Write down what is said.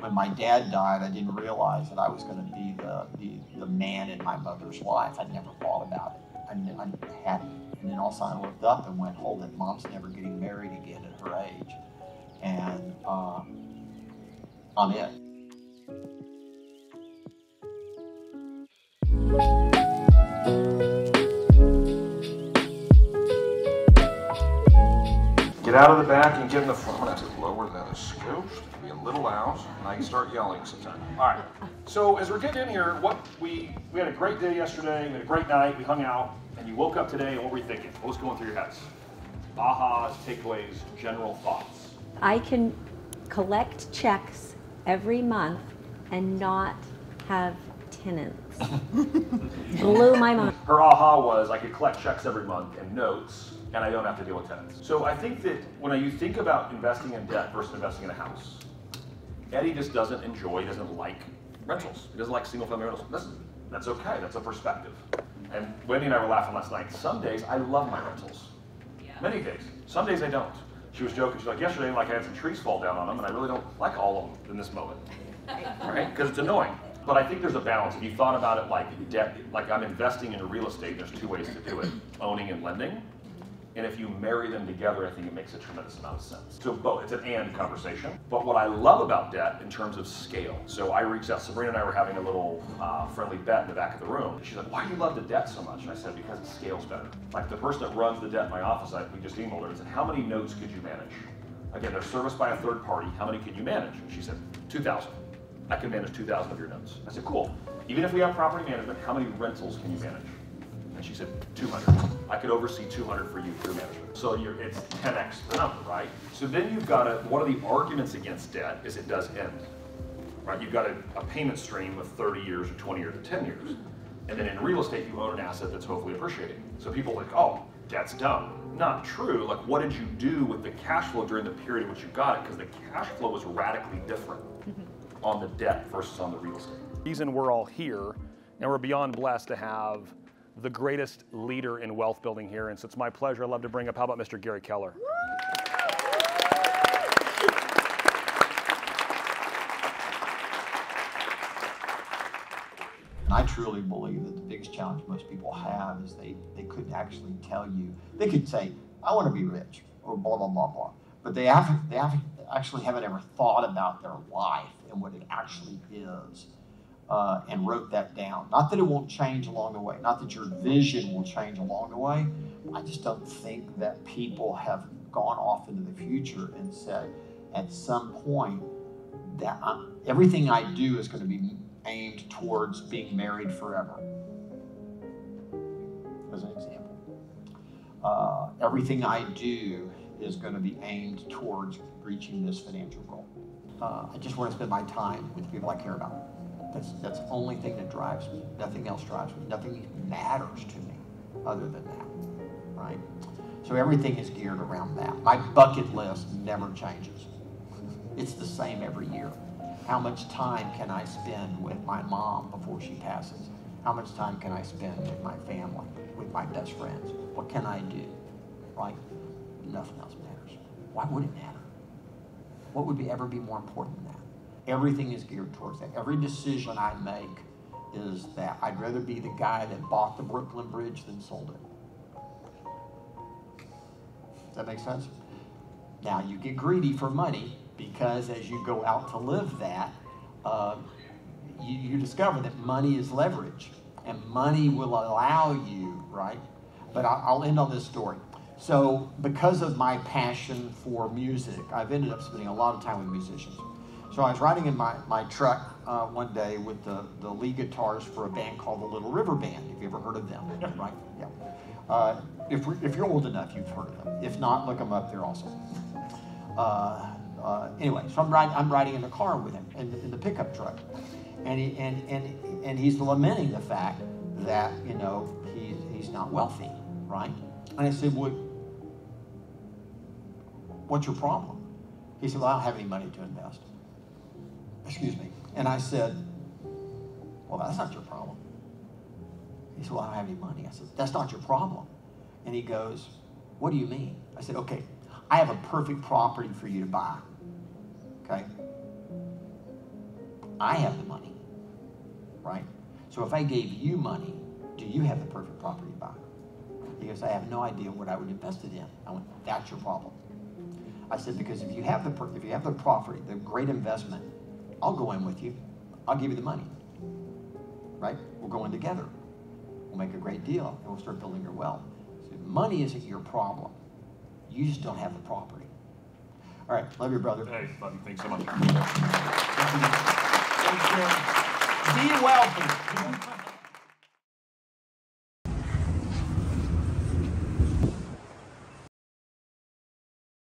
when my dad died, I didn't realize that I was going to be the man in my mother's life. I never thought about it. I hadn't. And then all of a sudden I looked up and went, hold it, Mom's never getting married again at her age. And I'm it. Get out of the back and get in the front. I'm going to have to lower that a skosh. It can be a little loud, and I can start yelling sometime. All right. So as we're getting in here, we had a great day yesterday. We had a great night. We hung out, and you woke up today, and what were you thinking? What was going through your heads? Ahas, takeaways, general thoughts. I can collect checks every month and not have tenants. Blew my mind. Her aha was, I could collect checks every month and notes, and I don't have to deal with tenants. So I think that when you think about investing in debt versus investing in a house, Eddie just doesn't like rentals. He doesn't like single family rentals. Listen, that's okay, that's a perspective. And Wendy and I were laughing last night. Some days I love my rentals. Yeah. Many days. Some days I don't. She was joking, she's like, yesterday I had some trees fall down on them, and I really don't like all of them in this moment. Right? Because it's annoying. But I think there's a balance. If you thought about it like debt, like I'm investing in real estate, there's two ways to do it, owning and lending. And if you marry them together, I think it makes a tremendous amount of sense. So both, it's an and conversation. But what I love about debt in terms of scale, so I reached out, Sabrina and I were having a little friendly bet in the back of the room. She's like, why do you love the debt so much? And I said, because it scales better. Like the person that runs the debt in my office, we just emailed her and said, how many notes could you manage? Again, they're serviced by a third party. How many could you manage? And she said, 2,000. I can manage 2,000 of your notes. I said, cool. Even if we have property management, how many rentals can you manage? And she said, 200. I could oversee 200 for you through management. So it's 10x the number, right? So then you've got one of the arguments against debt is it does end, right? You've got a payment stream of 30 years or 20 years or 10 years. And then in real estate, you own an asset that's hopefully appreciating. So people are like, oh, debt's dumb. Not true. Like, what did you do with the cash flow during the period in which you got it? Because the cash flow was radically different on the debt versus on the real estate. The reason we're all here, and we're beyond blessed to have the greatest leader in wealth building here, and so it's my pleasure. I'd love to bring up, how about Mr. Gary Keller? And I truly believe that the biggest challenge most people have is they couldn't actually tell you. They could say, I want to be rich, or blah, blah, blah, blah. But they actually haven't ever thought about their life and what it actually is. And wrote that down. Not that it won't change along the way, not that your vision will change along the way. I just don't think that people have gone off into the future and said, at some point, that everything I do is going to be aimed towards being married forever. As an example. Everything I do is going to be aimed towards reaching this financial goal. I just want to spend my time with the people I care about. That's the only thing that drives me. Nothing else drives me. Nothing matters to me other than that, right? So everything is geared around that. My bucket list never changes. It's the same every year. How much time can I spend with my mom before she passes? How much time can I spend with my family, with my best friends? What can I do, right? Nothing else matters. Why would it matter? What would ever be more important than that? Everything is geared towards that. Every decision I make is that I'd rather be the guy that bought the Brooklyn Bridge than sold it. Does that make sense? Now, you get greedy for money because as you go out to live that, you discover that money is leverage. And money will allow you, right? But I'll end on this story. So because of my passion for music, I've ended up spending a lot of time with musicians. So I was riding in my truck one day with the lead guitars for a band called the Little River Band. Have you ever heard of them? Right? Yeah. If you're old enough, you've heard of them. If not, look them up. They're awesome. Anyway, so I'm riding in the car with him in the pickup truck, and he's lamenting the fact that he's not wealthy, right? And I said, well, what's your problem? He said, well, I don't have any money to invest. Excuse me. And I said, well, that's not your problem. He said, well, I don't have any money. I said, that's not your problem. And he goes, what do you mean? I said, okay, I have a perfect property for you to buy. Okay? I have the money, right? So if I gave you money, do you have the perfect property to buy? Because I have no idea what I would invest it in. I went, that's your problem. I said, because if you have the property, the great investment, I'll go in with you. I'll give you the money, right? We'll go in together. We'll make a great deal, and we'll start building your wealth. So money isn't your problem. You just don't have the property. All right, love your brother. Hey, love you. Thanks so much. Be wealthy.